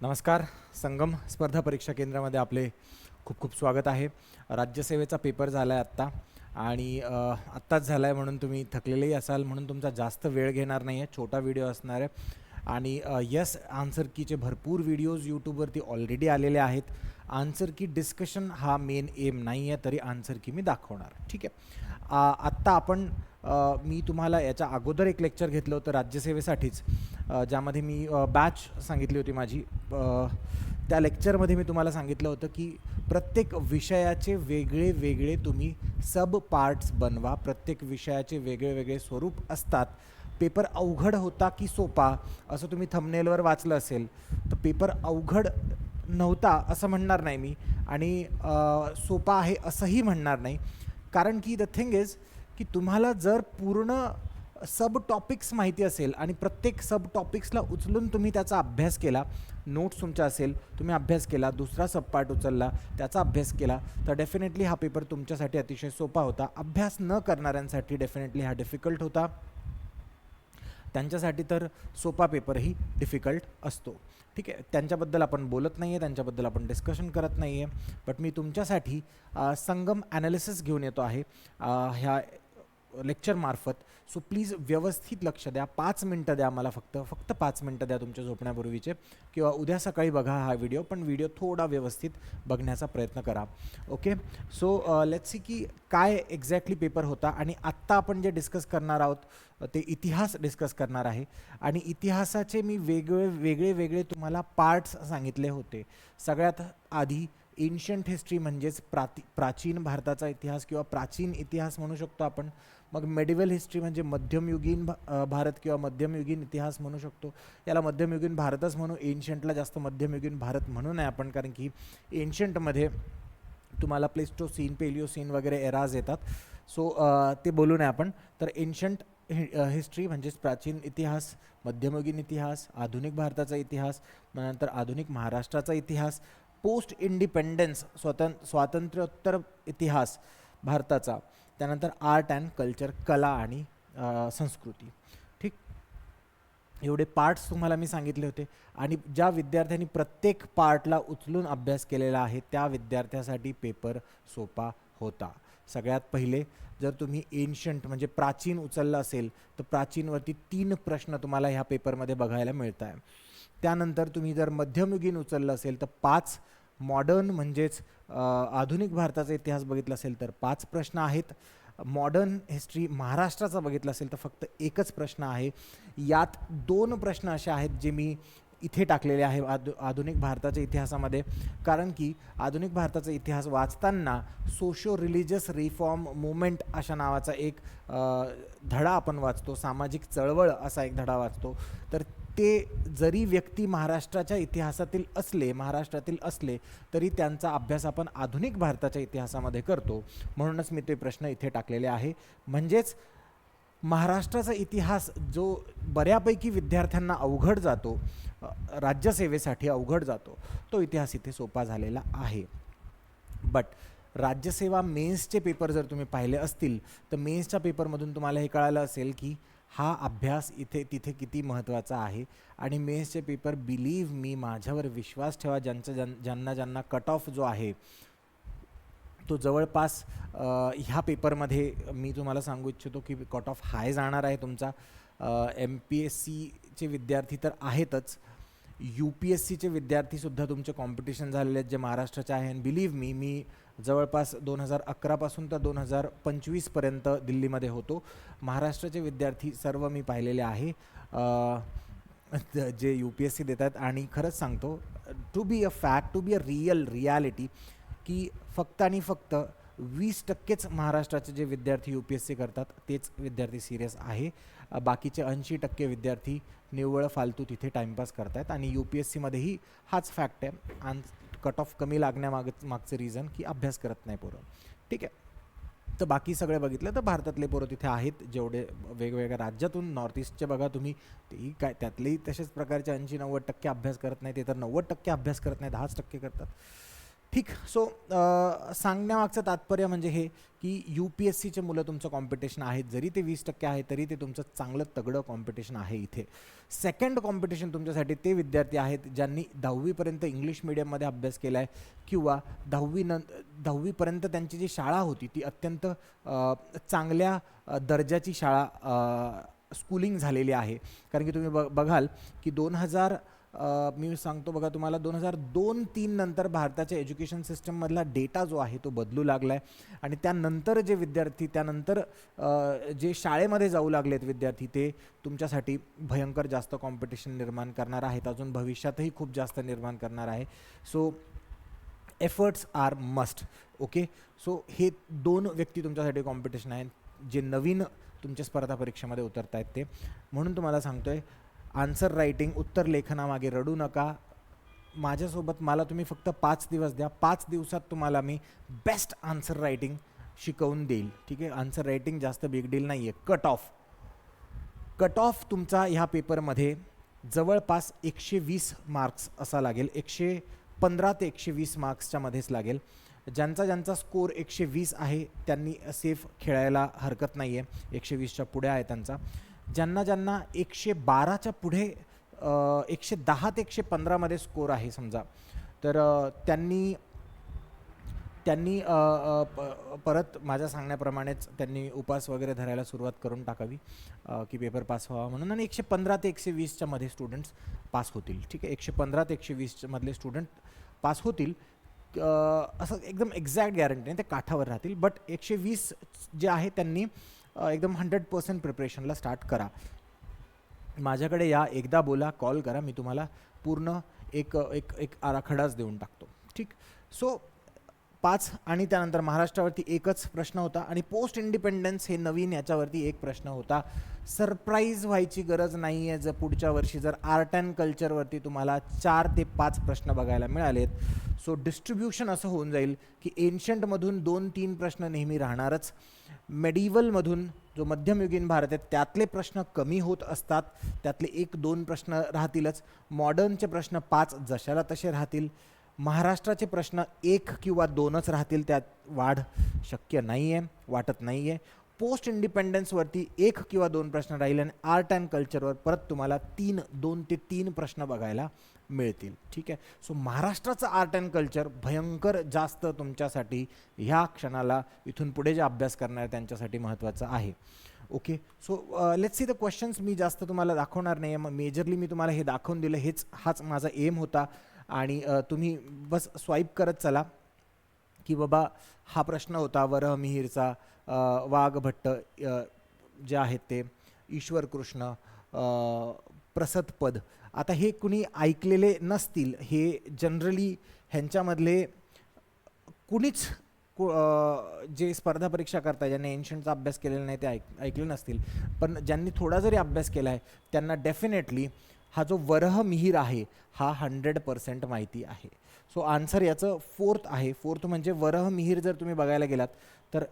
नमस्कार. संगम स्पर्धा परीक्षा केंद्रामध्ये आपले खूप खूप स्वागत आहे. राज्यसेवेचा पेपर झाला आहे आत्ता आणि आत्ताच झाला आहे म्हणून तुम्ही थकलेलेही असाल, म्हणून तुमचा जास्त वेळ घेणार नाही आहे. छोटा व्हिडिओ असणार आहे आणि येस, आन्सर कीचे भरपूर व्हिडिओज यूट्यूबवरती ऑलरेडी आलेले आहेत. आन्सर की डिस्कशन हा मेन एम नाही आहे, तरी आन्सर की मी दाखवणार. ठीक आहे. आत्ता आपण मी तुम्हाला याच्या अगोदर एक लेक्चर घेतलं होतं राज्यसेवेसाठीच, ज्यामध्ये मी बॅच सांगितली होती माझी. त्या लेक्चरमध्ये मी तुम्हाला सांगितलं होतं की प्रत्येक विषयाचे वेगळे वेगळे तुम्ही सब पार्ट्स बनवा. प्रत्येक विषयाचे वेगळे वेगळे स्वरूप असतात. पेपर अवघड होता की सोपा असं तुम्ही थंबनेलवर वाचलं असेल, तर पेपर अवघड नव्हता असं म्हणणार नाही मी आणि सोपा आहे असंही म्हणणार नाही. कारण की द थिंग इज की तुम्हाला जर पूर्ण सब टॉपिक्स माहिती असेल आणि प्रत्येक सब टॉपिक्सला उचलून तुम्ही त्याचा अभ्यास केला, नोट्स तुमच्या असेल, तुम्ही अभ्यास केला, दुसरा सब पार्ट उचलला, त्याचा अभ्यास केला, तर डेफिनेटली हा पेपर तुमच्यासाठी अतिशय सोपा होता. अभ्यास न करणाऱ्यांसाठी डेफिनेटली हा डिफिकल्ट होता. त्यांच्यासाठी तर सोपा पेपरही डिफिकल्ट असतो. ठीक आहे, त्यांच्याबद्दल आपण बोलत नाही आहे, त्यांच्याबद्दल आपण डिस्कशन करत नाही आहे. बट मी तुमच्यासाठी संगम ॲनालिसिस घेऊन येतो आहे ह्या लेक्चरमार्फत. सो प्लीज व्यवस्थित लक्ष द्या. 5 मिनटं द्या मला, फक्त 5 मिनटं द्या तुमच्या झोपण्यापूर्वीचे, किंवा उद्या सकाळी बघा हा व्हिडिओ, पण व्हिडिओ थोडा व्यवस्थित बघण्याचा प्रयत्न करा. ओके. सो लेट्स सी की काय एक्झॅक्टली पेपर होता. आणि आत्ता आपण जे डिस्कस करणार आहोत ते इतिहास डिस्कस करणार आहे. आणि इतिहासाचे मी वेगळे वेगळे तुम्हाला पार्ट्स सांगितले होते. सगळ्यात आधी एन्शंट हिस्ट्री म्हणजेच प्राचीन भारताचा इतिहास किंवा प्राचीन इतिहास म्हणू शकतो आपण. मग मेडिवल हिस्ट्री म्हणजे मध्यमयुगीन भारत किंवा मध्यमयुगीन इतिहास म्हणू शकतो. याला मध्यमयुगीन भारतच म्हणू, एन्शंटला जास्त मध्यमयुगीन भारत म्हणू नये आपण, कारण की एन्शंटमध्ये तुम्हाला प्लेस्टोसीन, पेलिओसीन वगैरे एराज येतात. सो ते बोलू नये आपण. तर एन्शंट हिस्ट्री म्हणजेच प्राचीन इतिहास, मध्यमयुगीन इतिहास, आधुनिक भारताचा इतिहास, नंतर आधुनिक महाराष्ट्राचा इतिहास, पोस्ट इंडिपेंडन्स स्वातंत्र्योत्तर इतिहास भारताचा, त्यानंतर आर्ट अँड कल्चर, कला आणि संस्कृती. ठीक, एवढे पार्ट्स तुम्हाला मी सांगितले होते. आणि ज्या विद्यार्थ्यांनी प्रत्येक पार्टला उचलून अभ्यास केलेला आहे त्या विद्यार्थ्यासाठी पेपर सोपा होता. सगळ्यात पहिले, जर तुम्ही एन्शंट म्हणजे प्राचीन उचललं असेल तर प्राचीनवरती 3 प्रश्न तुम्हाला ह्या पेपरमध्ये बघायला मिळत आहे. त्यानंतर तुम्ही जर मध्यमयुगीन उचललं असेल तर 5, मॉडर्न म्हणजेच आधुनिक भारताचा इतिहास बघितला असेल तर 5 प्रश्न आहेत. मॉडर्न हिस्ट्री महाराष्ट्राचा बघितला असेल तर फक्त एकच प्रश्न आहे. यात 2 प्रश्न असे आहेत जे मी इथे टाकलेले आहे आधुनिक भारताच्या इतिहासामध्ये, कारण की आधुनिक भारताचा इतिहास वाचताना सोशो रिलिजियस रिफॉर्म मुवमेंट अशा नावाचा एक धडा आपण वाचतो, सामाजिक चळवळ असा एक धडा वाचतो. तर ते जरी व्यक्ती महाराष्ट्रातील असले तरी त्यांचा अभ्यास आपण आधुनिक भारताच्या इतिहासामध्ये करतो. म्हणूनच मी ते प्रश्न इथे टाकलेले आहे. म्हणजेच महाराष्ट्राचा इतिहास जो बऱ्यापैकी विद्यार्थ्यांना अवघड जातो, राज्यसेवेसाठी अवघड जातो, तो इतिहास इथे सोपा झालेला आहे. बट राज्यसेवा मेन्सचे पेपर जर तुम्ही पाहिले असतील तर मेन्सच्या पेपरमधून तुम्हाला हे कळालं असेल की हा अभ्यास इथे तिथे किती महत्त्वाचा आहे. आणि मेन्सचे पेपर, बिलीव्ह मी, माझ्यावर विश्वास ठेवा, ज्यांना कट ऑफ जो आहे तो जवळपास ह्या पेपरमध्ये मी तुम्हाला सांगू इच्छितो की कट ऑफ हाय जाणार आहे तुमचा. MPSCचे विद्यार्थी तर आहेतच, UPSCचे विद्यार्थीसुद्धा तुमचे कॉम्पिटिशन झालेले आहेत जे महाराष्ट्राचे आहे. आणि बिलीव्ह मी, मी जवळपास 2011 पासून तर 2025पर्यंत दिल्लीमध्ये होतो. महाराष्ट्राचे विद्यार्थी सर्व मी पाहिलेले आहे जे UPSC देतात. आणि खरंच सांगतो, टू बी अ रियालिटी, की फक्त आणि फक्त 20%च महाराष्ट्राचे जे विद्यार्थी UPSC करतात तेच विद्यार्थी सिरियस आहे. बाकीचे 80% विद्यार्थी निव्वळ फालतू तिथे टाईमपास करतात. आणि UPSCमध्येही हाच फॅक्ट आहे. आणि कट ऑफ कमी लागण्यामागचं रिझन की अभ्यास करत नाही पोरं. ठीक आहे. तर बाकी सगळे बघितलं तर भारतातले पोरं तिथे आहेत, जेवढे वेगवेगळ्या राज्यातून, नॉर्थ ईस्टचे बघा तुम्ही, तेही काय त्यातलेही तशाच प्रकारचे 80-90% अभ्यास करत नाही. ते तर 90% अभ्यास करत नाही, 10% करतात. ठीक. सो सांगण्यामागचं तात्पर्य म्हणजे हे की UPSCचे मुलं तुमचं कॉम्पिटिशन आहेत, जरी ते 20% आहे तरी ते तुमचं चांगलं तगडं कॉम्पिटिशन आहे इथे. सेकंड कॉम्पिटिशन तुमच्यासाठी ते विद्यार्थी आहेत ज्यांनी 10वीपर्यंत इंग्लिश मिडियममध्ये अभ्यास केला आहे किंवा 10वीपर्यंत त्यांची जी शाळा होती ती अत्यंत चांगल्या दर्जाची शाळा स्कूलिंग झालेली आहे. कारण की तुम्ही बघाल की मी सांगतो बघा तुम्हाला 2002-03 नंतर भारताच्या एज्युकेशन सिस्टममधला डेटा जो आहे तो बदलू लागला आहे आणि त्यानंतर जे विद्यार्थी त्यानंतर जे शाळेमध्ये जाऊ लागलेत विद्यार्थी ते तुमच्यासाठी भयंकर जास्त कॉम्पिटिशन निर्माण करणार आहेत, अजून भविष्यातही खूप जास्त निर्माण करणार आहे. So efforts are must. Okay. So हे 2 व्यक्ती तुमच्यासाठी कॉम्पिटिशन आहेत जे नवीन तुमच्या स्पर्धा परीक्षेमध्ये उतरत आहेत ते. म्हणून तुम्हाला सांगतोय आन्सर रायटिंग, उत्तर लेखनामागे रडू नका. माझ्यासोबत मला तुम्ही फक्त 5 दिवस द्या. 5 दिवसात तुम्हाला मी बेस्ट आन्सर रायटिंग शिकवून देईल. ठीक आहे. आन्सर रायटिंग जास्त बिग डील नाही आहे. कट ऑफ तुमचा ह्या पेपरमध्ये जवळपास 120 मार्क्स असा लागेल. 115 ते 120 मार्क्सच्या मध्येच लागेल. ज्यांचा स्कोर 120 आहे त्यांनी सेफ खेळायला हरकत नाही आहे. 120च्या पुढे आहे त्यांचा. ज्यांना 112च्या पुढे 110 ते 115मध्ये स्कोर आहे समजा, तर त्यांनी परत माझ्या सांगण्याप्रमाणेच त्यांनी उपास वगैरे धरायला सुरुवात करून टाकावी की पेपर पास व्हावा म्हणून. आणि 115 ते 120च्या मध्ये स्टुडंट्स पास होतील. ठीक आहे. 115 ते 120 मधले स्टुडंट पास होतील असं एकदम एक्झॅक्ट गॅरंटी नाही, ते काठावर राहतील. बट 120 जे आहे त्यांनी एकदम 100% प्रिपरेशनला स्टार्ट करा. माझ्याकडे या, एकदा बोला, कॉल करा, मी तुम्हाला पूर्ण एक आराखडाच देऊन टाकतो. ठीक. सो 5 आणि त्यानंतर महाराष्ट्रावरती एकच प्रश्न होता आणि पोस्ट इंडिपेंडन्स हे नवीन याच्यावरती एक प्रश्न होता. सरप्राईज व्हायची गरज नाही आहे जर पुढच्या वर्षी जर आर्ट अँड कल्चरवरती तुम्हाला 4 ते 5 प्रश्न बघायला मिळालेत. सो डिस्ट्रीब्युशन असं होऊन जाईल की एन्शंटमधून 2-3 प्रश्न नेहमी राहणारच. मेडिवलमधून जो मध्यमयुगीन भारत आहे त्यातले प्रश्न कमी होत असतात, त्यातले 1-2 प्रश्न राहतीलच. मॉडर्नचे प्रश्न 5 जशाला तसे राहतील. महाराष्ट्राचे प्रश्न 1 किंवा 2च राहतील, त्यात वाढ शक्य नाही आहे, वाटत नाही आहे. पोस्ट इंडिपेंडन्सवरती 1 किंवा 2 प्रश्न राहील आणि आर्ट अँड कल्चरवर परत तुम्हाला 2 ते 3 प्रश्न बघायला मिळतील. ठीक आहे. सो महाराष्ट्राचं आर्ट अँड कल्चर भयंकर जास्त तुमच्यासाठी ह्या क्षणाला इथून पुढे जे अभ्यास करणार त्यांच्यासाठी महत्त्वाचं आहे. Okay. So let's see the questions. मी जास्त तुम्हाला दाखवणार नाही आहे, मेजरली मी तुम्हाला हे दाखवून दिलं, हाच माझा एम होता. आणि तुम्ही बस स्वाईप करत चला की बाबा हा प्रश्न होता वरहमिहिरचा, वाघभट्ट जे आहेत ते, ईश्वर कृष्ण, प्रसदपद. आता हे कुणी ऐकलेले नसतील, हे जनरली ह्यांच्यामधले कुणीच जे स्पर्धा परीक्षा करतात ज्यांनी एन्शंटचा अभ्यास केलेला नाही ते ऐकले नसतील. पण ज्यांनी थोडा जरी अभ्यास केला आहे त्यांना डेफिनेटली हा जो वरहमिहिर आहे हा 100% माहिती आहे. सो आन्सर याचं 4th आहे. 4th म्हणजे वरहमिहिर जर तुम्ही बघायला गेलात तर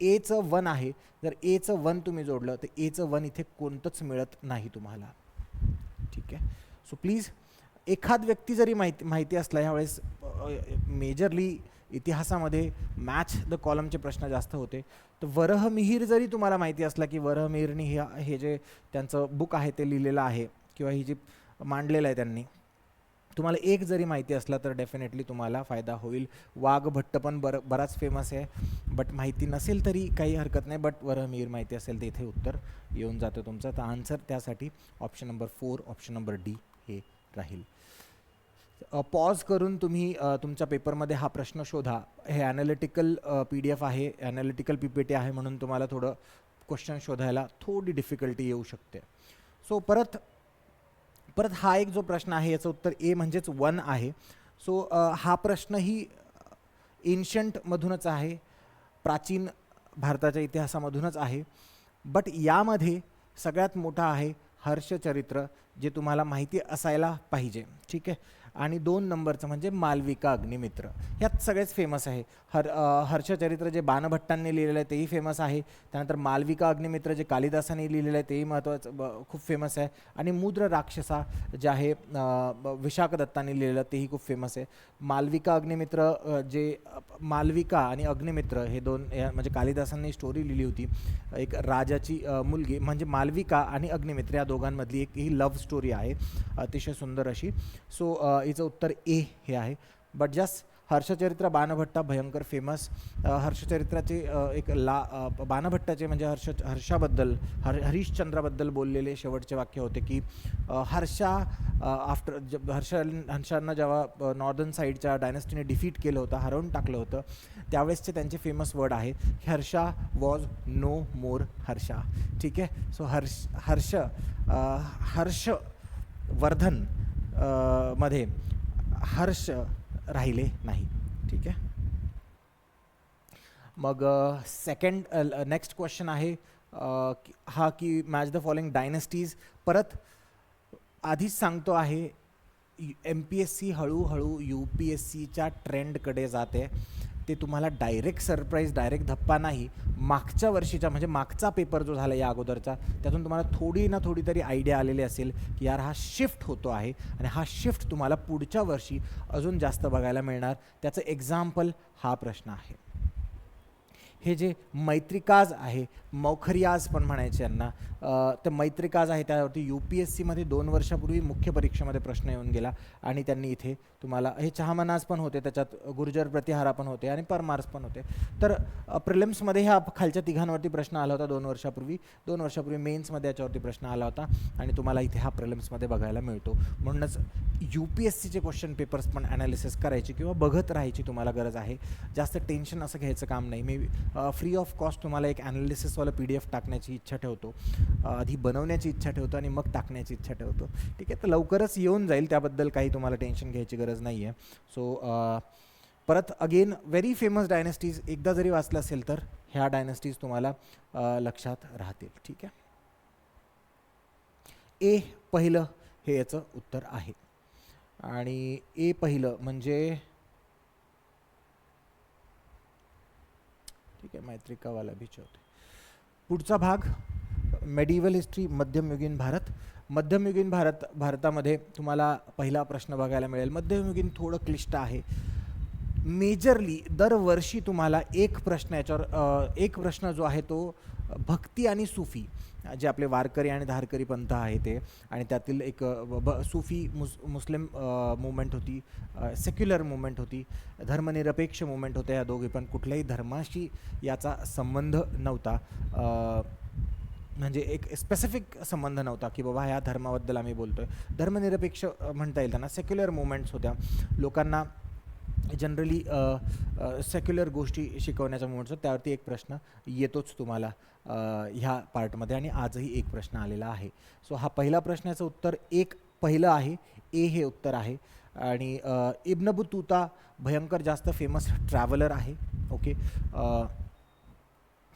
एचं 1 आहे. जर एचं 1 तुम्ही जोडलं तर एचं 1 इथे कोणतंच मिळत नाही तुम्हाला. ठीक आहे. सो प्लीज एखाद व्यक्ती जरी माहिती असला, ह्यावेळेस मेजरली इतिहासामध्ये मॅच द कॉलमचे प्रश्न जास्त होते, तर वरहमिहिर जरी तुम्हाला माहिती असला की वरहमिहिरनी हे जे त्यांचं बुक आहे ते लिहिलेलं आहे किंवा ही जी मांडलेलं आहे त्यांनी, तुम्हाला एक जरी माहिती असला तर डेफिनेटली तुम्हाला फायदा होईल. वाघभट्ट पण बराच फेमस आहे, बट माहिती नसेल तरी काही हरकत नाही. बट वरहमिहिर माहिती असेल तर इथे उत्तर येऊन जातं तुमचं. तर आन्सर त्यासाठी option number 4, option number D हे राहील. पॉज करून तुम्ही तुमच्या पेपरमध्ये हा प्रश्न शोधा. हे ॲनालिटिकल PDF आहे, ॲनालिटिकल PPT आहे, म्हणून तुम्हाला थोडं क्वेश्चन शोधायला थोडी डिफिकल्टी येऊ शकते. सो परत हा एक जो प्रश्न आहे याचं उत्तर ए म्हणजेच 1 आहे. सो हा प्रश्नही एन्शंटमधूनच आहे, प्राचीन भारताच्या इतिहासामधूनच आहे. बट यामध्ये सगळ्यात मोठा आहे हर्षचरित्र, जे तुम्हाला माहिती असायला पाहिजे, ठीक आहे. आणि 2 नंबरचं म्हणजे मालविका अग्निमित्र, ह्यात सगळेच फेमस आहे. हर्षचरित्र जे बाणभट्टांनी लिहिलेलं आहे तेही फेमस आहे. त्यानंतर मालविका अग्निमित्र जे कालिदासांनी लिहिलेलं आहे तेही महत्त्वाचं खूप फेमस आहे. आणि मुद्र राक्षसा जे आहे विशाख दत्तांनी लिहिलेलं तेही खूप फेमस आहे. मालविका अग्निमित्र जे मालविका आणि अग्निमित्र हे दोन म्हणजे कालिदासांनी स्टोरी लिहिली होती. एक राजाची मुलगी म्हणजे मालविका आणि अग्निमित्र या दोघांमधली एक ही लव्ह स्टोरी आहे, अतिशय सुंदर अशी. सो हिचं उत्तर ए हे आहे. बट जस्ट हर्षचरित्र बाणभट्टा भयंकर फेमस. हर्षचरित्राचे एक बाणभट्टाचे म्हणजे हर्षाबद्दल हरिश्चंद्राबद्दल बोललेले शेवटचे वाक्य होते की हर्षा हर्षांना जेव्हा नॉर्दर्न साईडच्या डायनेस्टीने डिफीट केलं होतं, हरवून टाकलं होतं, त्यावेळेसचे त्यांचे फेमस वर्ड आहे हर्षा वॉज नो मोर हर्षा, ठीक आहे. सो हर्षवर्धन मध्ये हर्ष राहिले नाही, ठीक आहे. मग नेक्स्ट क्वेश्चन आहे हा की मॅच द फॉलोइंग डायनेस्टीज. परत आधीच सांगतो आहे MPSC हळूहळू UPSCच्या ट्रेंडकडे जाते. ते तुम्हाला डायरेक्ट सरप्राईज, डायरेक्ट धप्पा नाही. मागच्या वर्षीचा म्हणजे मागचा पेपर जो झाला या अगोदरचा, त्यातून तुम्हाला थोडी ना थोडी तरी आयडिया आलेली असेल की यार हा शिफ्ट होतो आहे आणि हा शिफ्ट तुम्हाला पुढच्या वर्षी अजून जास्त बघायला मिळणार. त्याचं एक्झाम्पल हा प्रश्न आहे. हे जे मैत्रिकाज आहे, मौखरियाज पण म्हणायचे यांना, तर मैत्रिकाज आहे त्यावरती UPSCमध्ये 2 वर्षापूर्वी मुख्य परीक्षेमध्ये प्रश्न येऊन गेला आणि त्यांनी इथे तुम्हाला हे चहामनाज पण होते, त्याच्यात गुर्जर प्रतिहारा पण होते आणि परमार्स पण होते. तर प्रिलिम्समध्ये ह्या खालच्या तिघांवरती प्रश्न आला होता 2 वर्षापूर्वी मेन्समध्ये याच्यावरती प्रश्न आला होता आणि तुम्हाला इथे हा प्रिलिम्समध्ये बघायला मिळतो. म्हणूनच UPSCचे क्वेश्चन पेपर्स पण ॲनालिसिस करायची किंवा बघत राहायची तुम्हाला गरज आहे. जास्त टेन्शन असं घ्यायचं काम नाही. मी फ्री ऑफ कॉस्ट तुम्हाला एक ॲनालिसिसवाला PDF टाकण्याची इच्छा ठेवतो, आधी बनवण्याची इच्छा ठेवतो आणि मग टाकण्याची इच्छा ठेवतो, ठीक आहे. तर लवकरच येऊन जाईल, त्याबद्दल काही तुम्हाला टेन्शन घ्यायची गरज नाही आहे. सो परत अगेन व्हेरी फेमस डायनेस्टीज एकदा जरी वाचलं असेल तर ह्या डायनेस्टीज तुम्हाला लक्षात राहतील, ठीक आहे. ए पहिलं हे याचं उत्तर आहे. आणि ए पहिलं म्हणजे ठीक आहे, मैत्रिकावाला बीच होते. पुढचा भाग मेडिव्हल हिस्ट्री, मध्यमयुगीन भारत. मध्यमयुगीन भारतामध्ये तुम्हाला पहिला प्रश्न बघायला मिळेल. मध्यमयुगीन थोडं क्लिष्ट आहे. मेजरली दरवर्षी तुम्हाला एक प्रश्न जो आहे तो भक्ती आणि सुफी, जे आपले वारकरी आणि धारकरी पंथ आहे ते, आणि त्यातील एक सुफी मुस्लिम मुवमेंट होती, सेक्युलर मुवमेंट होती, धर्मनिरपेक्ष मुवमेंट होते. या दोघे पण कुठल्याही धर्माशी याचा संबंध नव्हता, म्हणजे एक स्पेसिफिक संबंध नव्हता की बाबा ह्या धर्माबद्दल आम्ही बोलतोय. धर्मनिरपेक्ष म्हणता येईल त्यांना. सेक्युलर मुवमेंट्स होत्या, लोकांना जनरली सेक्युलर गोष्टी शिकवण्याचा मुवमेंट्स. त्यावरती एक प्रश्न येतोच तुम्हाला ह्या पार्टमध्ये आणि आजही एक प्रश्न आलेला आहे. सो हा पहिला प्रश्नाचं उत्तर एक पहिलं आहे, ए हे उत्तर आहे. आणि इब्न बतूता भयंकर जास्त फेमस ट्रॅव्हलर आहे, ओके.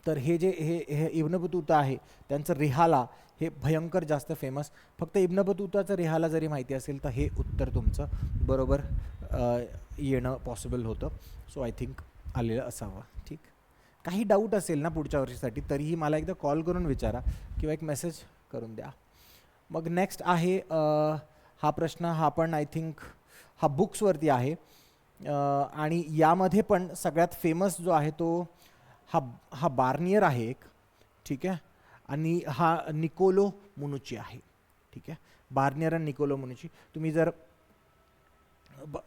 तर हे जे हे इब्न बतूता आहे त्यांचं रिहाला हे भयंकर जास्त फेमस. फक्त इब्न बतूताचं रिहाला जरी माहिती असेल तर हे उत्तर तुमचं बरोबर येणं पॉसिबल होतं. सो आय थिंक आलेलं असावं, ठीक. काही डाऊट असेल ना पुढच्या वर्षीसाठी तरीही मला एकदा कॉल करून विचारा किंवा एक मेसेज करून द्या. मग नेक्स्ट आहे हा प्रश्न, हा पण आय थिंक हा बुक्सवरती आहे आणि यामध्ये पण सगळ्यात फेमस जो आहे तो हा बार्नियर आहे एक, ठीक आहे. आणि हा निकोलो मुनुची आहे, ठीक आहे. बार्नियर आणि निकोलो मुनुची. तुम्ही जर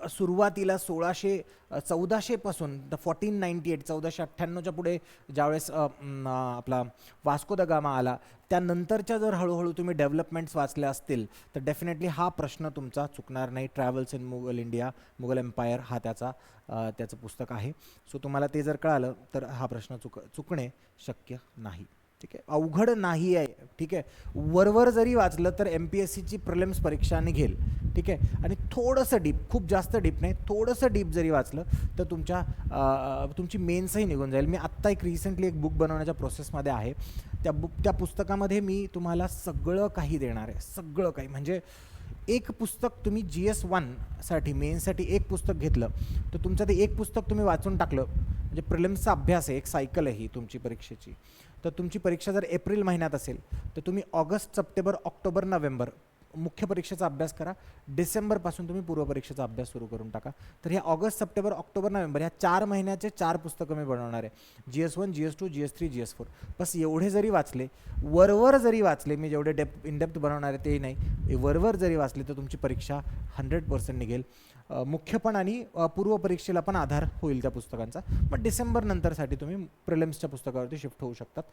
सुरुवातीला 1498 पासून 1498 1498च्या पुढे ज्यावेळेस आपला वास्को द गामा आला त्यानंतरच्या जर हळूहळू तुम्ही डेव्हलपमेंट्स वाचल्या असतील तर डेफिनेटली हा प्रश्न तुमचा चुकणार नाही. Travels in Mughal India, Mughal empire हा त्याचं पुस्तक आहे. सो तुम्हाला ते जर कळालं तर हा प्रश्न चुकणे शक्य नाही, ठीक आहे. अवघड नाही आहे, ठीक आहे. वरवर जरी वाचलं तर MPSCची प्रिलिम्स परीक्षा निघेल, ठीक आहे. आणि थोडंसं डीप, खूप जास्त डीप नाही, थोडंसं डीप जरी वाचलं तर तुमची मेन्सही निघून जाईल. मी आत्ता रिसेंटली एक बुक बनवण्याच्या प्रोसेसमध्ये आहे. त्या पुस्तकामध्ये मी तुम्हाला सगळं काही देणार आहे, सगळं काही. म्हणजे एक पुस्तक तुम्ही GS1साठी मेन्ससाठी एक पुस्तक घेतलं तर तुमचं ते एक पुस्तक तुम्ही वाचून टाकलं म्हणजे प्रिलिम्सचा अभ्यास आहे, एक सायकल आहे ही तुमची परीक्षेची. तर तुमची परीक्षा जर एप्रिल महिन्यात असेल तर तुम्ही ऑगस्ट, सप्टेंबर, ऑक्टोबर, नोव्हेंबर मुख्य परीक्षेचा अभ्यास करा. डिसेंबरपासून तुम्ही पूर्वपरीक्षेचा अभ्यास सुरू करून टाका. तर ह्या ऑगस्ट, सप्टेंबर, ऑक्टोबर, नोव्हेंबर ह्या 4 महिन्याचे 4 पुस्तकं मी बनवणार आहे. GS1, GS2, GS3, GS4. बस एवढे जरी वाचले, वरवर जरी वाचले, मी जेवढे इनडेप्थ बनवणार आहे ते नाही, वरवर जरी वाचले तर तुमची परीक्षा 100% निघेल. मुख्य पण आणि पूर्व परीक्षेला पण आधार होईल त्या पुस्तकांचा. पण डिसेंबर नंतरसाठी तुम्ही प्रिलिम्सच्या पुस्तकावरती शिफ्ट होऊ शकतात.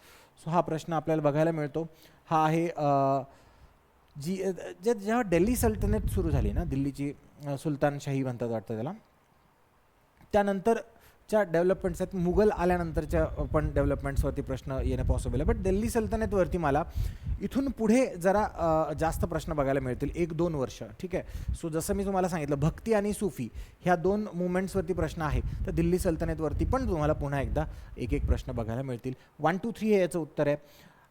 सो हा प्रश्न आपल्याला बघायला मिळतो. हा आहे जेव्हा दिल्ली सल्तनत सुरू झाली ना, दिल्लीची सुलतानशाही म्हणतात वाटतं त्याला, त्यानंतरच्या डेव्हलपमेंट्स आहेत. मुघल आल्यानंतरच्या पण डेव्हलपमेंट्सवरती प्रश्न येणं पॉसिबल आहे. बट दिल्ली सल्तनतवरती मला इथून पुढे जरा जास्त प्रश्न बघायला मिळतील, 1-2 वर्ष. ठीक आहे. सो जसं मी तुम्हाला सांगितलं, भक्ती आणि सुफी ह्या 2 मुवमेंट्सवरती प्रश्न आहे, तर दिल्ली सल्तनतवरती पण तुम्हाला पुन्हा एकदा एक प्रश्न बघायला मिळतील. 1, 2, 3 हे याचं उत्तर आहे.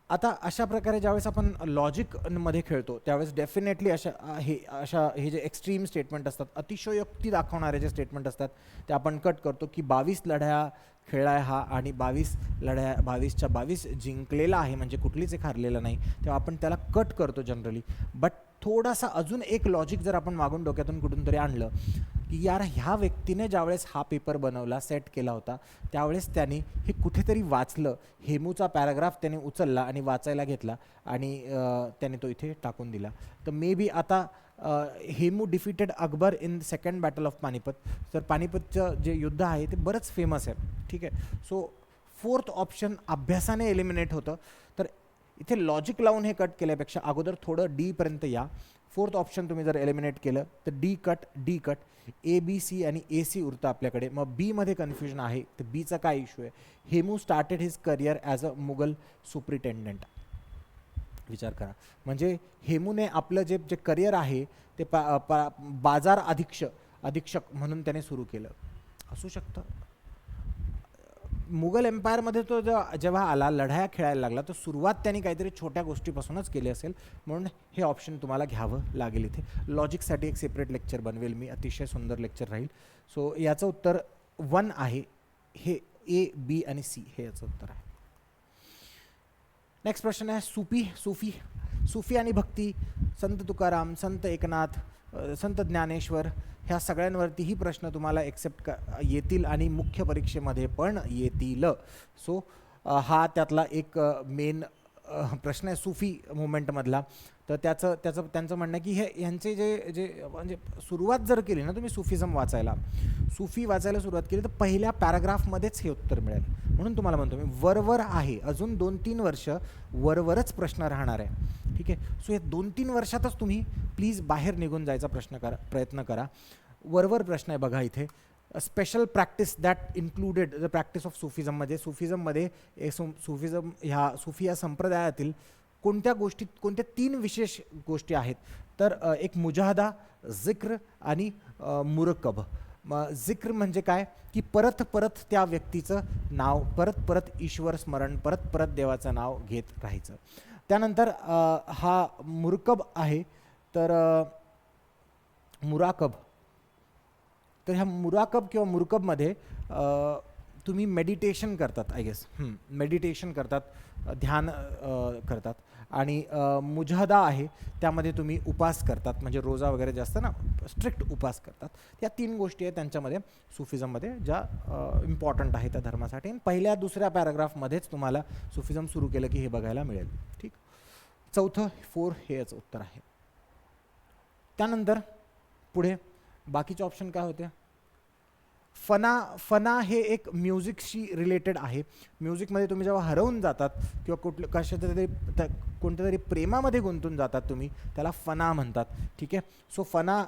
आता अशा प्रकारे ज्यावेळेस आपण लॉजिकमध्ये खेळतो त्यावेळेस डेफिनेटली हे जे एक्स्ट्रीम स्टेटमेंट असतात, अतिशयोक्ती दाखवणारे जे स्टेटमेंट असतात ते आपण कट करतो, की 22 लढ्या खेळलाय हा आणि 22च्या 22 जिंकलेला आहे, म्हणजे कुठलीच एक हारलेला नाही, तेव्हा आपण त्याला कट करतो जनरली. बट थोडासा अजून एक लॉजिक जर आपण मागून डोक्यातून कुठून तरी आणलं, की यार ह्या व्यक्तीने ज्यावेळेस हा पेपर बनवला, सेट केला होता, त्यावेळेस त्याने हे कुठेतरी वाचलं, हेमूचा पॅराग्राफ त्याने उचलला आणि वाचायला घेतला आणि त्याने तो इथे टाकून दिला. तर मे बी आता Hemu defeated Akbar in second battle of Panipat. तर पानिपतचं जे युद्ध आहे ते बरंच फेमस आहे. ठीक आहे. सो 4th ऑप्शन अभ्यासाने एलिमिनेट होतं. तर इथे लॉजिक लावून हे कट केल्यापेक्षा अगोदर थोडं डीपर्यंत या. 4th ऑप्शन तुम्ही जर एलिमिनेट केलं तर डी कट, ABC आणि AC उरतं आपल्याकडे. मग बीमध्ये कन्फ्युजन आहे, तर बीचा काय इश्यू आहे? Hemu started his career as a Mughal superintendent. विचार करा, म्हणजे हेमूने आपलं जे करिअर आहे ते बाजार अधीक्षक म्हणून त्याने सुरू केलं असू शकतं. मुघल एम्पायरमध्ये तो जेव्हा आला, लढाया खेळायला लागला, तर सुरुवात त्यांनी काहीतरी छोट्या गोष्टीपासूनच केली असेल, म्हणून हे ऑप्शन तुम्हाला घ्यावं लागेल. इथे लॉजिकसाठी एक सेपरेट लेक्चर बनवेल मी, अतिशय सुंदर लेक्चर राहील. सो याचं उत्तर 1 आहे. हे A, B आणि C हे याचं उत्तर आहे. नेक्स्ट प्रश्न आहे सुफी आणि भक्ती. संत तुकाराम, संत एकनाथ, संत ज्ञानेश्वर ह्या सगळ्यांवरतीही प्रश्न तुम्हाला एक्सेप्ट येतील आणि मुख्य परीक्षेमध्ये पण येतील. सो हा त्यातला एक मेन प्रश्न आहे सुफी मुवमेंटमधला. तर त्यांचं म्हणणं आहे की ह्यांचे जे म्हणजे सुरुवात जर केली ना तुम्ही सुफी वाचायला सुरुवात केली तर पहिल्या पॅराग्राफमध्येच हे उत्तर मिळेल. म्हणून तुम्हाला म्हणतो मी वरवर आहे, अजून 2-3 वर्ष वरवरच प्रश्न राहणार आहे. ठीक आहे. सो हे 2-3 वर्षातच तुम्ही प्लीज बाहेर निघून जायचा प्रयत्न करा. वरवर प्रश्न आहे बघा इथे. Special practice that included the practice of सुफिझममध्ये सुफी या संप्रदायातील कोणत्या 3 विशेष गोष्टी आहेत? तर एक मुजाहदा, जिक्र आणि मुरकब. जिक्र म्हणजे काय की परत त्या व्यक्तीचं नाव, परत ईश्वर स्मरण, परत देवाचं नाव घेत राहायचं. त्यानंतर हा मुरकब आहे, तर मुराकब. तर ह्या मुराकब किंवा मुरकबमध्ये तुम्ही मेडिटेशन करतात, आय गेस मेडिटेशन करतात, ध्यान करतात. आणि मुजाहदा आहे, त्यामध्ये तुम्ही उपास करतात, म्हणजे रोजा वगैरे जास्त ना स्ट्रिक्ट उपास करतात. या 3 गोष्टी आहेत त्यांच्यामध्ये सुफिझममध्ये ज्या इम्पॉर्टंट आहेत त्या धर्मासाठी. पहिल्या 2ऱ्या पॅराग्राफमध्येच तुम्हाला सुफिझम सुरू केलं की हे बघायला मिळेल. ठीक. चौथं 4 हे याचं उत्तर आहे. त्यानंतर पुढे बाकीचे ऑप्शन काय होते? फना हे एक म्युझिकशी रिलेटेड आहे. म्युझिकमध्ये तुम्ही जेव्हा हरवून जातात किंवा कोणत्या तरी प्रेमामध्ये गुंतून जातात तुम्ही, त्याला फना म्हणतात. ठीक आहे. सो फना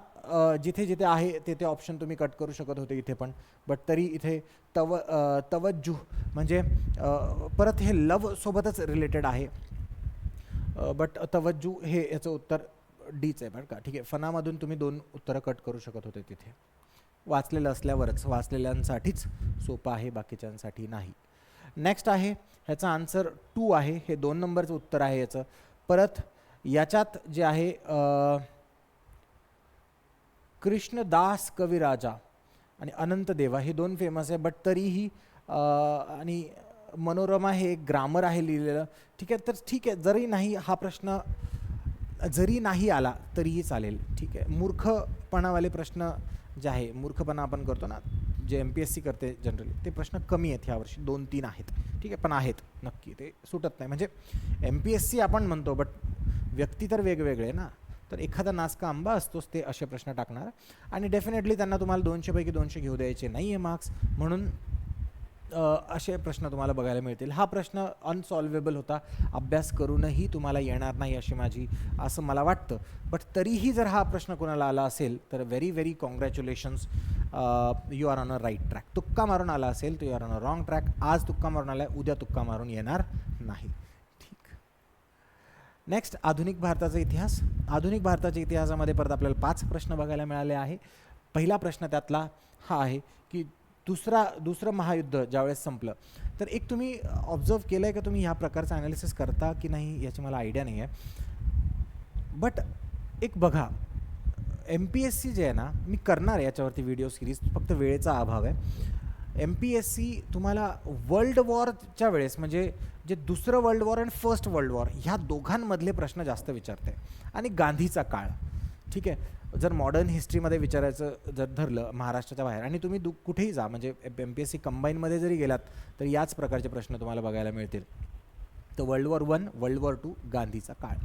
जिथे आहे ते ऑप्शन तुम्ही कट करू शकत होते इथे पण, बट तरी इथे तवज्जुह म्हणजे परत हे लव सोबतच रिलेटेड आहे. बट तवज्जुह हे याचं उत्तर डीच आहे बरं का. ठीक आहे. फनामधून तुम्ही 2 उत्तरं कट करू शकत होते तिथे. वाचलेलं असल्यावरच, वाचलेल्यांसाठीच सोपं आहे, बाकीच्यांसाठी नाही. नेक्स्ट आहे ह्याचा आन्सर 2 आहे, हे 2 नंबरचं उत्तर आहे याचं. परत याच्यात जे आहे कृष्णदास कविराजा आणि अनंत देवा हे 2 फेमस आहे, बट तरीही आणि मनोरमा हे एक ग्रामर आहे लिहिलेलं. ठीक आहे, तर ठीक आहे, जरी नाही हा प्रश्न जरी नाही आला तरीही चालेल. ठीक आहे, मूर्खपणावाले प्रश्न जे आहे, मूर्खपणा आपण करतो ना जे MPSC करते जनरली, ते प्रश्न कमी आहेत ह्यावर्षी, 2-3 आहेत. ठीक आहे, पण आहेत नक्की, ते सुटत नाही. म्हणजे MPSC आपण म्हणतो, बट व्यक्ती तर वेगवेगळे ना, तर एखादा नासका आंबा असतोच, ते असे प्रश्न टाकणार. आणि डेफिनेटली त्यांना तुम्हाला 200 पैकी 200 घेऊ द्यायचे नाही आहे मार्क्स, म्हणून असे प्रश्न तुम्हाला बघायला मिळतील. हा प्रश्न अनसॉल्वेबल होता, अभ्यास करूनही तुम्हाला येणार नाही असं मला वाटतं. बट तरीही जर हा प्रश्न कोणाला आला असेल तर very very congratulations, you are on a right track. तुक्का मारून आला असेल तर you are on a wrong track. आज तुक्का मारून आला आहे, उद्या तुक्का मारून येणार नाही. ठीक. नेक्स्ट, आधुनिक भारताचा इतिहास. आधुनिक भारताच्या इतिहासामध्ये परत आपल्याला 5 प्रश्न बघायला मिळाले आहे. पहिला प्रश्न त्यातला हा आहे की दुसरं महायुद्ध ज्यावेळेस संपलं, तर एक तुम्ही ऑब्झर्व केलं आहे का तुम्ही ह्या प्रकारचं ॲनालिसिस करता की नाही याची मला आयडिया नाही आहे. बट एक बघा, MPSC जे आहे ना, मी करणार आहे याच्यावरती व्हिडिओ सिरीज, फक्त वेळेचा अभाव आहे. MPSC तुम्हाला वर्ल्ड वॉरच्या वेळेस, म्हणजे जे दुसरं वर्ल्ड वॉर आणि फर्स्ट वर्ल्ड वॉर ह्या दोघांमधले प्रश्न जास्त विचारते, आणि गांधीचा काळ. ठीक आहे, जर मॉडर्न हिस्ट्रीमध्ये विचारायचं जर धरलं महाराष्ट्राच्या बाहेर, आणि तुम्ही कुठेही जा, म्हणजे MPSC कंबाईनमध्ये जरी गेलात तर याच प्रकारचे प्रश्न तुम्हाला बघायला मिळतील. तर वर्ल्ड वॉर 1, वर्ल्ड वॉर 2, गांधीचा काळ,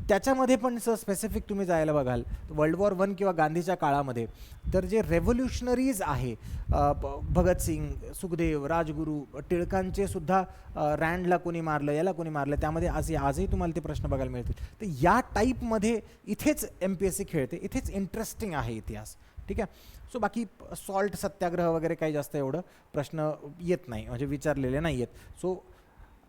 त्याच्यामध्ये पण स्पेसिफिक तुम्ही जायला बघाल वर्ल्ड वॉर 1 किंवा गांधीच्या काळामध्ये, तर जे रेव्होल्युशनरीज आहे, भगतसिंग, सुखदेव, राजगुरू, टिळकांचे सुद्धा रँडला कोणी मारलं, याला कोणी मारलं, त्यामध्ये आजही तुम्हाला ते प्रश्न बघायला मिळतील. तर या टाईपमध्ये इथेच MPSC खेळते, इथेच इंटरेस्टिंग आहे इतिहास. ठीक आहे, सो बाकी सॉल्ट सत्याग्रह वगैरे काही जास्त एवढं प्रश्न येत नाही, म्हणजे विचारलेले नाही आहेत. सो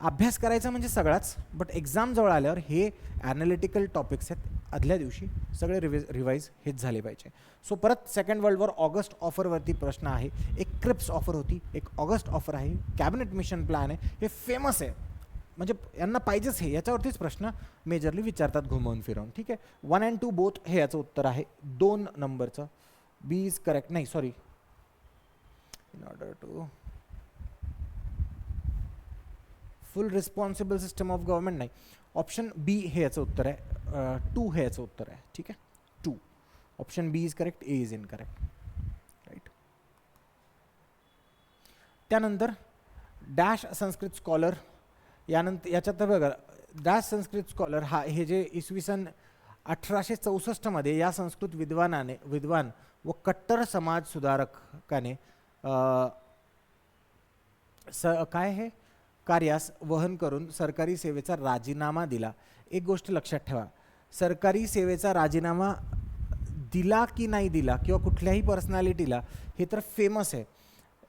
अभ्यास करायचा म्हणजे सगळाच, बट एक्झाम जवळ आल्यावर हे ॲनालिटिकल टॉपिक्स आहेत, आदल्या दिवशी सगळे रिवाईज हेच झाले पाहिजे. सो परत सेकंड वर्ल्ड वॉर ऑगस्ट ऑफरवरती प्रश्न आहे. एक क्रिप्स ऑफर होती, एक ऑगस्ट ऑफर आहे, कॅबिनेट मिशन प्लॅन आहे, हे फेमस आहे, म्हणजे यांना पाहिजेच हे, याच्यावरतीच प्रश्न मेजरली विचारतात घुमवून फिरवून. ठीक आहे, 1 and 2 बोथ हे याचं उत्तर आहे 2 नंबरचं. बी इज करेक्ट, नाही sorry, in order to full responsible system of government, नाही, ऑप्शन बी हे याचं उत्तर आहे, 2 हे याचं उत्तर आहे. ठीक आहे, 2, option B is correct, A is incorrect. Right. त्यानंतर डॅश संस्कृत स्कॉलर, याच्यात बघा, डॅश संस्कृत स्कॉलर हे जे इसवी सन 1864 या संस्कृत विद्वान व कट्टर समाज सुधारकाने काय हे कार्यास वहन करून सरकारी सेवेचा राजीनामा दिला. एक गोष्ट लक्षात ठेवा, सरकारी सेवेचा राजीनामा दिला की नाही दिला किंवा कुठल्याही पर्सनॅलिटीला, हे तर फेमस आहे.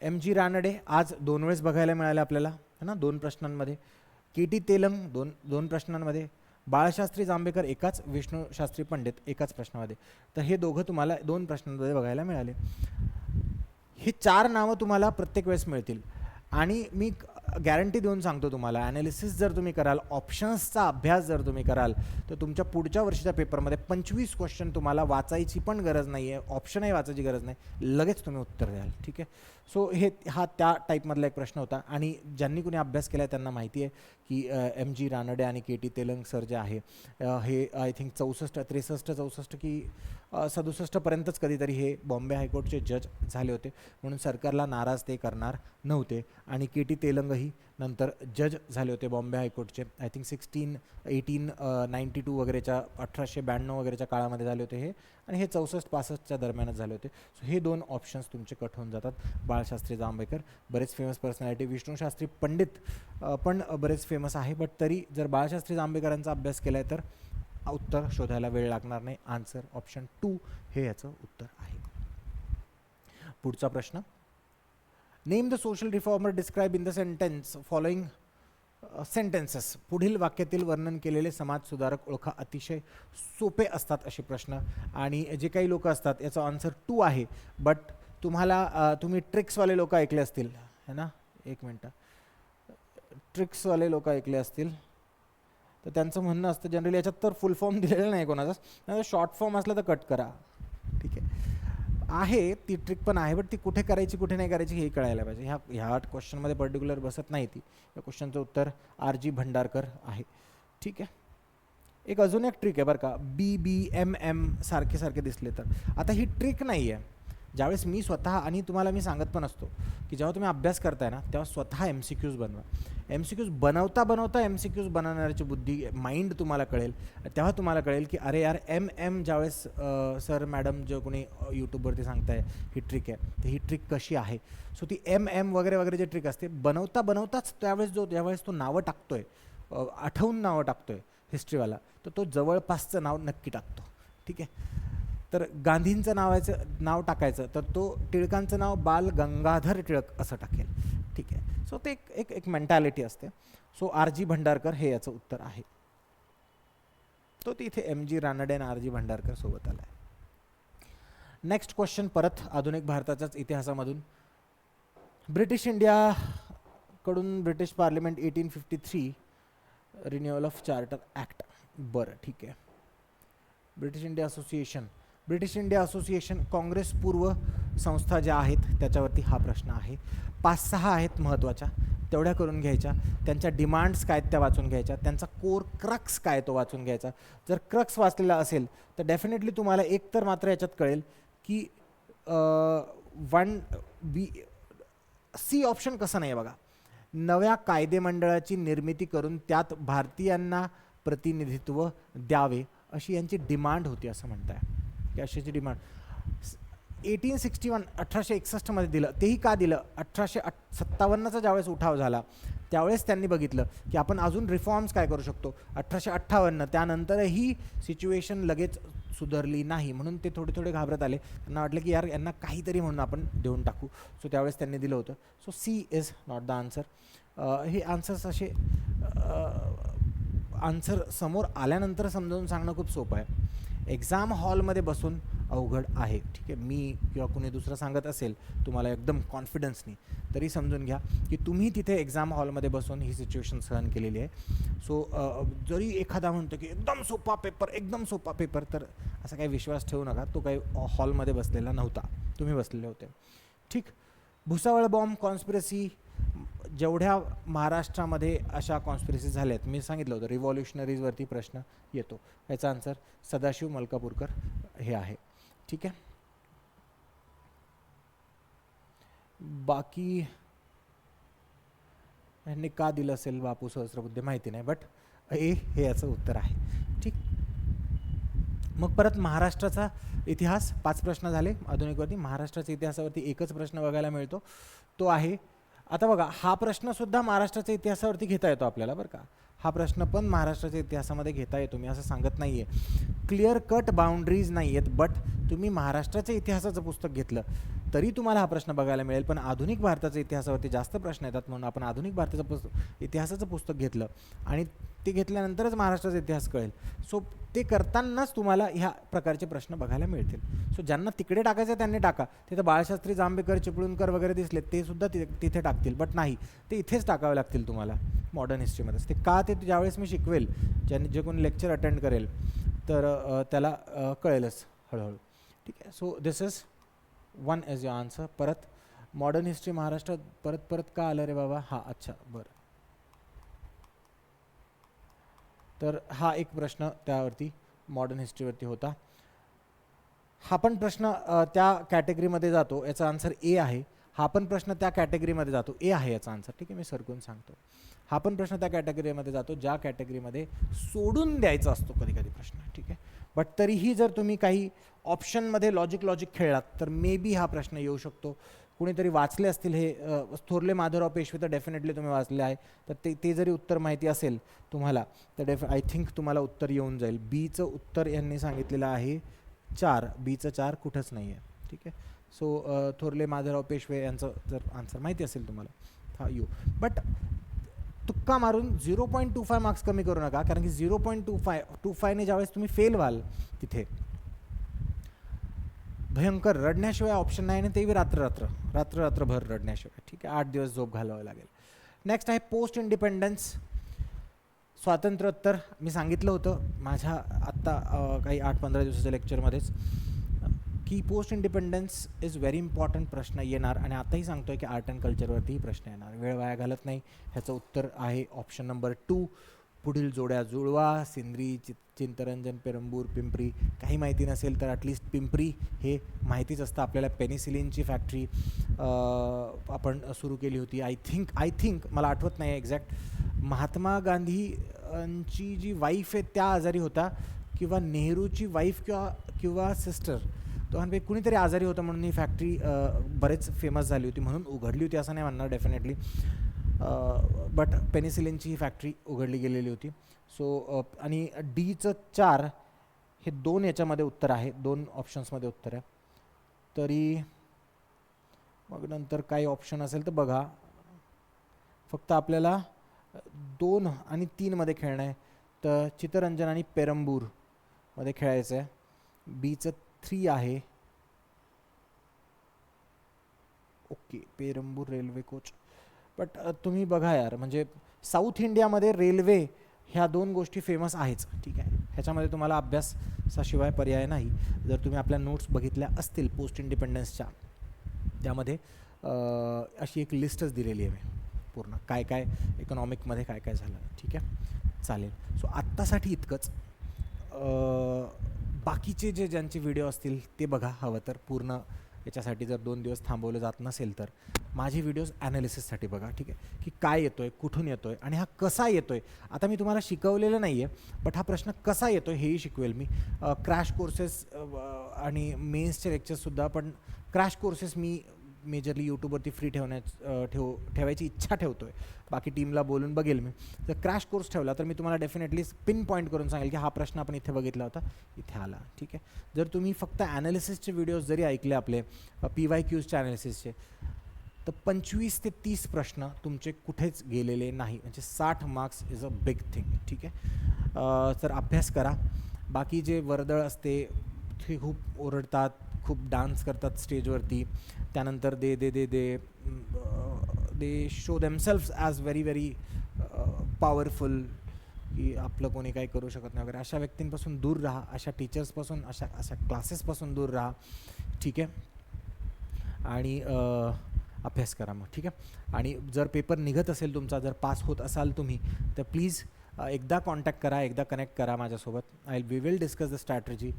MG रानडे आज 2 वेळेस बघायला मिळाले आपल्याला, है ना, 2 प्रश्नांमध्ये. KT तेलंग दोन प्रश्नांमध्ये, बाळशास्त्री जांभेकर एकाच, विष्णुशास्त्री पंडित एकाच प्रश्नामध्ये. तर हे दोघं तुम्हाला 2 प्रश्नांमध्ये बघायला मिळाले. हे 4 नावं तुम्हाला प्रत्येक वेळेस मिळतील, आणि मी गॅरंटी देऊन सांगतो तुम्हाला, ॲनालिसिस जर तुम्ही कराल, ऑप्शन्सचा अभ्यास जर तुम्ही कराल, तर तुमच्या पुढच्या वर्षीच्या पेपरमध्ये 25 क्वेश्चन तुम्हाला वाचायची पण गरज नाही आहे, ऑप्शनही वाचायची गरज नाही, लगेच तुम्ही उत्तर द्याल. ठीक आहे, सो हा त्या टाईपमधला एक प्रश्न होता. आणि ज्यांनी कुणी अभ्यास केला आहे त्यांना माहिती आहे की MG रानडे आणि KT तेलंग सर जे आहे, हे आय थिंक 63 की 67पर्यंतच कधीतरी हे बॉम्बे हायकोर्टचे जज झाले होते, म्हणून सरकारला नाराज ते करणार नव्हते. आणि KT तेलंगही नंतर जज झाले होते बॉम्बे हायकोर्टचे, आय थिंक 1892 वगैरेच्या, 1892 वगैरेच्या काळामध्ये झाले होते हे, आणि हे 64-65च्या दरम्यानच झाले होते. सो हे 2 ऑप्शन्स तुमचे कट होऊन जातात. बाळशास्त्री जांभेकर बरेच फेमस पर्सनॅलिटी, विष्णुशास्त्री पंडित पण बरेच फेमस आहे, बट तरी जर बाळशास्त्री जांभेकरांचा अभ्यास केला आहे तर उत्तर शोधायला वेळ लागणार नाही. आन्सर ऑप्शन 2 हे याचं उत्तर आहे. पुढचा प्रश्न, name the social reformer describe in the sentence following sentences. पुढील वाक्यातील वर्णन केलेले समाज सुधारक ओळखा. अतिशय सोपे असतात असे प्रश्न, आणि जे काही लोक असतात याचा आन्सर 2 आहे. बट तुम्ही ट्रिक्सवाले लोक ऐकले असतील, है ना, एक मिनटं, ट्रिक्सवाले लोक ऐकले असतील तर त्यांचं म्हणणं असतं जनरली, याच्यात तर फुल फॉर्म दिलेलं नाही कोणाचाच, नाही शॉर्ट फॉर्म असला तर कट करा. ठीक आहे, ती ट्रिक पण आहे, बट ती कुठे करायची कुठे नाही करायची हे कळायला पाहिजे. ह्या क्वेश्चनमध्ये पर्टिक्युलर बसत नाही ती. या क्वेश्चनचं उत्तर RG भंडारकर आहे. ठीक आहे, एक अजून एक ट्रिक आहे बरं का, BBMM सारखे दिसले तर. आता ही ट्रिक नाही आहे. ज्यावेळेस मी स्वतः, आणि तुम्हाला मी सांगत पण असतो की जेव्हा तुम्ही अभ्यास करताय ना तेव्हा स्वतः MCQs बनवा. MCQs बनवता MCQs बनवण्याची बुद्धी, माइंड तुम्हाला कळेल. तेव्हा तुम्हाला कळेल की अरे यार ज्यावेळेस सर मॅडम जे कोणी यूट्यूबवरती सांगताय ही ट्रिक आहे, तर ही ट्रिक कशी आहे. सो ती वगैरे जे ट्रिक असते बनवताच ज्यावेळेस तो नावं टाकतोय, आठवून नावं टाकतोय हिस्ट्रीवाला, तर तो जवळपासचं नाव नक्की टाकतो. ठीक आहे, तर गांधींचं नाव टाकायचं तर तो टिळकांचं नाव बाल गंगाधर टिळक असं टाकेल. ठीक आहे, सो ते एक मेंटॅलिटी असते. सो RG भंडारकर हे याचं उत्तर आहे. तो तिथे MG रानडे आणि RG भंडारकर सोबत आला आहे. नेक्स्ट क्वेश्चन परत आधुनिक भारताच्याच इतिहासामधून. ब्रिटिश इंडिया कडून British parliament 1853 renewal of charter act. बरं ठीक आहे, ब्रिटिश इंडिया असोसिएशन काँग्रेस पूर्व संस्था ज्या आहेत त्याच्यावरती हा प्रश्न आहे. 5-6 आहेत महत्त्वाच्या, तेवढ्या करून घ्यायच्या. त्यांच्या डिमांड्स काय त्या वाचून घ्यायच्या. त्यांचा कोर क्रक्स काय तो वाचून घ्यायचा. जर क्रक्स वाचलेला असेल तर डेफिनेटली तुम्हाला एक तर मात्र याच्यात कळेल की C ऑप्शन कसं नाही आहे बघा. नव्या कायदेमंडळाची निर्मिती करून त्यात भारतीयांना प्रतिनिधित्व द्यावे अशी यांची डिमांड होती असं म्हणताय. अशाची डिमांड 1861 मध्ये दिलं. तेही का दिलं, 1857चा ज्यावेळेस उठाव झाला त्यावेळेस त्यांनी बघितलं की आपण अजून रिफॉर्म्स काय करू शकतो. 1858 त्यानंतरही सिच्युएशन लगेच सुधारली नाही, म्हणून ते थोडे घाबरत आले. त्यांना वाटलं की यार यांना काहीतरी म्हणून आपण देऊन टाकू. सो त्यावेळेस त्यांनी दिलं होतं. So C is not the answer. हे आन्सर्स असे आन्सर समोर आल्यानंतर समजावून सांगणं खूप सोपं आहे. एक्झाम हॉलमध्ये बसून अवघड आहे. ठीक आहे, मी किंवा कुणी दुसरं सांगत असेल तुम्हाला एकदम कॉन्फिडन्सनी, तरी समजून घ्या की तुम्ही तिथे एक्झाम हॉलमध्ये बसून ही सिच्युएशन सहन केलेली आहे. सो जरी एखादा म्हणतो की एकदम सोपा पेपर, तर असा काही विश्वास ठेवू नका. तो काही हॉलमध्ये बसलेला नव्हता, तुम्ही बसलेले होते. ठीक, भुसावळ बॉम्ब कॉन्स्पिरसी, जेवढ्या महाराष्ट्रामध्ये अशा कॉन्स्पिरसी झाल्यात, मी सांगितलं होतं रिव्हॉल्युशनरीजवरती प्रश्न येतो. याचा आन्सर सदाशिव मलकापूरकर हे आहे. ठीक आहे, बाकी यांनी का दिलं असेल बापू सहस्रबुद्धे माहिती नाही, बट हे याचं उत्तर आहे. ठीक, मग परत महाराष्ट्राचा इतिहास 5 प्रश्न झाले. आधुनिकवरती महाराष्ट्राच्या इतिहासावरती एकच प्रश्न बघायला मिळतो, तो आहे. आता बघा, हा प्रश्नसुद्धा महाराष्ट्राच्या इतिहासावरती घेता येतो आपल्याला बरं का. हा प्रश्न पण महाराष्ट्राच्या इतिहासामध्ये घेता येतो, मी असं सांगत नाही आहे. क्लिअर कट बाउंड्रीज नाही आहेत, बट तुम्ही महाराष्ट्राच्या इतिहासाचं पुस्तक घेतलं तरी तुम्हाला हा प्रश्न बघायला मिळेल. पण आधुनिक भारताच्या इतिहासावरती जास्त प्रश्न येतात, म्हणून आपण आधुनिक भारताचं इतिहासाचं पुस्तक घेतलं आणि ते घेतल्यानंतरच महाराष्ट्राचा इतिहास कळेल. सो ते करतानाच तुम्हाला ह्या प्रकारचे प्रश्न बघायला मिळतील. सो ज्यांना तिकडे टाकायचं त्यांनी टाका. तिथं बाळशास्त्री, जांभेकर, चिपळूणकर वगैरे दिसले ते सुद्धा तिथे टाकतील, बट नाही, ते इथेच टाकावे लागतील तुम्हाला मॉडर्न हिस्ट्रीमध्येच. ते का, ते ज्यावेळेस मी शिकवेल, जे कोणी लेक्चर अटेंड करेल तर त्याला कळेलच हळूहळू. ठीक आहे, so this is 1 is your answer. परत मॉडर्न हिस्ट्री महाराष्ट्रात परत का आलं रे बाबा. हां, अच्छा, बरं. तर हा एक प्रश्न त्यावरती मॉडर्न हिस्ट्रीवरती होता. हा पण प्रश्न त्या कॅटेगरीमध्ये जातो, याचा आन्सर A आहे. हा पण प्रश्न त्या कॅटेगरीमध्ये जातो, A आहे याचा आन्सर. ठीक आहे, मी सरकून सांगतो. हा पण प्रश्न त्या कॅटेगरीमध्ये जातो ज्या कॅटेगरीमध्ये सोडून द्यायचा असतो कधी कधी प्रश्न. ठीक आहे, बट तरीही जर तुम्ही काही ऑप्शनमध्ये लॉजिक खेळलात तर मे बी हा प्रश्न येऊ शकतो. कुणीतरी वाचले असतील हे थोरले माधवराव पेशवे, तर डेफिनेटली तुम्ही वाचले आहे. तर ते जरी उत्तर माहिती असेल तुम्हाला तर आय थिंक तुम्हाला उत्तर येऊन जाईल. बीचं उत्तर यांनी सांगितलेलं आहे 4. बीचं 4 कुठंच नाही आहे. ठीक आहे, सो थोरले माधवराव पेशवे यांचं जर आन्सर माहिती असेल तुम्हाला हा यू. बट तुक्का मारून 0.25 मार्क्स कमी करू नका, कारण की 0.25ने ज्यावेळेस तुम्ही फेल व्हाल तिथे भयंकर रडण्याशिवाय ऑप्शन नाही, आणि तेही रात्रभर रडण्याशिवाय. ठीक आहे, 8 दिवस झोप घालवावी लागेल. नेक्स्ट आहे पोस्ट इंडिपेंडन्स, स्वातंत्र्योत्तर. मी सांगितलं होतं माझ्या आत्ता काही 8-15 दिवसाच्या लेक्चरमध्येच की post independence is very important प्रश्न येणार, आणि आताही सांगतो आहे की आर्ट अँड कल्चरवरतीही प्रश्न येणार. वेळ वाया घालत नाही. ह्याचं उत्तर आहे ऑप्शन नंबर 2, पुढील जोड्या जुळवा. सिंद्री, चिंतरंजन, पेरंबूर, पिंपरी. काही माहिती नसेल तर ॲटलिस्ट पिंपरी हे माहितीच असतं आपल्याला. पेनिसिलिनची फॅक्टरी आपण सुरू केली होती. आय थिंक मला आठवत नाही एक्झॅक्ट, महात्मा गांधींची जी वाईफ आहे त्या आजारी होता, किंवा नेहरूची वाईफ किंवा सिस्टर, दोघांपैकी कुणीतरी आजारी होतं म्हणून ही फॅक्टरी बरेच फेमस झाली होती, म्हणून उघडली होती असं नाही म्हणणार डेफिनेटली. बट पेनिसिलिनची ही फॅक्टरी उघडली गेलेली होती. सो आणि डीचं 4 हे 2 याच्यामध्ये उत्तर आहे, 2 ऑप्शन्समध्ये उत्तर आहे. तरी मग नंतर काही ऑप्शन असेल तर बघा, फक्त आपल्याला 2 आणि 3 मध्ये खेळणं आहे. तर चित्तरंजन आणि पेरंबूर मध्ये खेळायचं आहे. बीचं 3 आहे. Okay, Perambur railway coach. But तुम्ही बघा यार, म्हणजे साऊथ इंडियामध्ये रेल्वे ह्या 2 गोष्टी फेमस आहेच, ठीक आहे. ह्याच्यामध्ये तुम्हाला अभ्यासाशिवाय पर्याय नाही. जर तुम्ही आपल्या नोट्स बघितल्या असतील पोस्ट इंडिपेंडन्सच्या, त्यामध्ये अशी एक लिस्टच दिलेली आहे पूर्ण, काय काय इकॉनॉमिकमध्ये काय काय झालं, ठीक आहे. चालेल. सो आत्तासाठी इतकंच. बाकीचे ज्यांचे व्हिडिओ असतील ते बघा हवं तर पूर्ण. याच्यासाठी जर 2 दिवस थांबवलं जात नसेल तर माझे व्हिडिओज ॲनालिसिससाठी बघा, ठीक आहे, की काय येतो आहे, कुठून येतो आहे, आणि हा कसा येतो आहे. आता मी तुम्हाला शिकवलेलं नाही आहे, बट हा प्रश्न कसा येतो आहे हेही शिकवेल मी. क्रॅश कोर्सेस आणि मेन्सचे लेक्चर्ससुद्धा, पण क्रॅश कोर्सेस मी मेजरली यूट्यूबवरती फ्री ठेवायची इच्छा ठेवतो आहे. बाकी टीमला बोलून बघेल मी. जर क्रॅश कोर्स ठेवला तर मी तुम्हाला डेफिनेटली पिन पॉईंट करून सांगेल की हा प्रश्न आपण इथे बघितला होता, इथे आला, ठीक आहे. जर तुम्ही फक्त ॲनालिसिसचे व्हिडिओज जरी ऐकले आपले PYQजच्या ॲनालिसिसचे, तर 25 ते 30 प्रश्न तुमचे कुठेच गेलेले नाही. म्हणजे 60 marks is a big thing, ठीक आहे. तर अभ्यास करा. बाकी जे वर्दळ असते ते खूप ओरडतात, खूप डान्स करतात स्टेजवरती, त्यानंतर दे show themselves as very powerful, की आपलं कोणी काही करू शकत नाही वगैरे. अशा व्यक्तींपासून दूर राहा, अशा टीचर्सपासून, अशा क्लासेसपासून दूर राहा, ठीक आहे. आणि अभ्यास करा मग, ठीक आहे. आणि जर पेपर निघत असेल तुमचा, जर पास होत असाल तुम्ही, तर प्लीज एकदा कॉन्टॅक्ट करा, एकदा कनेक्ट करा माझ्यासोबत. We will discuss the strategy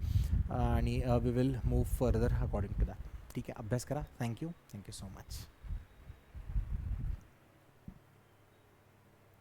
आणि we will move further according to that, ठीक आहे. अभ्यास करा. Thank you so much.